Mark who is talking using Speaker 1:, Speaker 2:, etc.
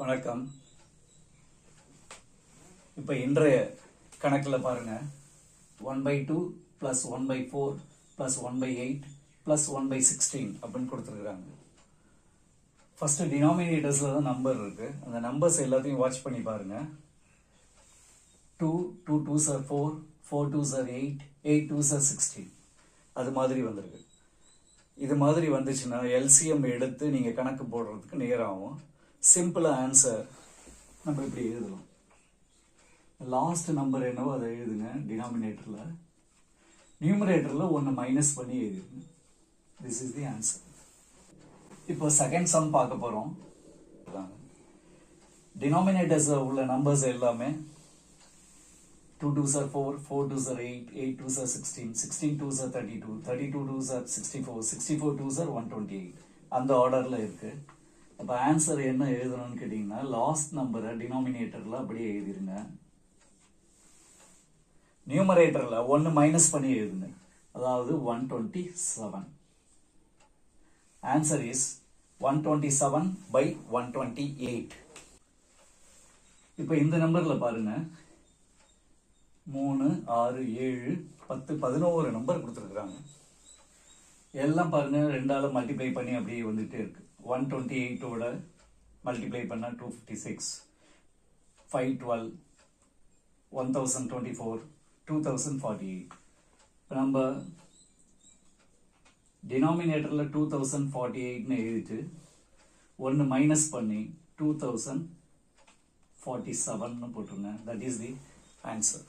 Speaker 1: வணக்கம். இப்போ இன்றைய கணக்கில் பாருங்க, 1/2 + 1/4 + 1/8 + 1/16 அப்படின்னு கொடுத்துருக்குறாங்க. ஃபர்ஸ்ட் டினாமினேட்டர்ஸ்ல தான் நம்பர் இருக்கு. அந்த நம்பர்ஸ் எல்லாத்தையும் வாட்ச் பண்ணி பாருங்க. 2 2s are 4, 4 2s are 8, 8 2s are 16. அது மாதிரி வந்திருக்கு. இது மாதிரி வந்துச்சுன்னா எல்சிஎம் எடுத்து நீங்க கணக்கு போடுறதுக்கு நேராகும். சிம்பிளா ஆன்சர் நம்ம இப்படி எழுதலாம். லாஸ்ட் நம்பர் என்னவோ அதை எழுதுங்க டினாமினேட்டர்ல. நியூமரேட்டர்ல ஒன்னு மைனஸ் பண்ணி எழுதுங்க. This is the answer. இப்போ செகண்ட் சம் பார்க்க போறோம். டினாமினேட்டர்ஸ் உள்ள நம்பர்ஸ் எல்லாமே 2 2s are 4, 4 2s are 8, 8 2s are 16, 16 2s are 32, 32 2s are 64, 64 2s are 128. அந்த ஆர்டர்ல இருக்கு. அப்ப ஆன்சர் என்ன எழுதணும்னு கேட்டீங்கன்னா லாஸ்ட் நம்பரை டினாமினேட்டர்ல அப்படியே எழுதிருங்க. நியூமரேட்டர்ல ஒன்னு மைனஸ் பண்ணி எழுதுங்க. அதாவது 127. Answer is 127/128. இப்ப இந்த நம்பர்ல பாருங்க, 3 6 7 10 11 நம்பர் கொடுத்துருக்குறாங்க. எல்லாம் பாருங்க ரெண்டால மல்டிப்ளை பண்ணி அப்படியே வந்துட்டே இருக்கு. 128ஓட மல்டிப்ளை பண்ணா 256, 512, 1024, 2048. நம்ம டினாமினேட்டர்ல 2048ன்னு எழுதிட்டு ஒன்னு மைனஸ் பண்ணி 2047 போட்டுருங்க. That is the answer.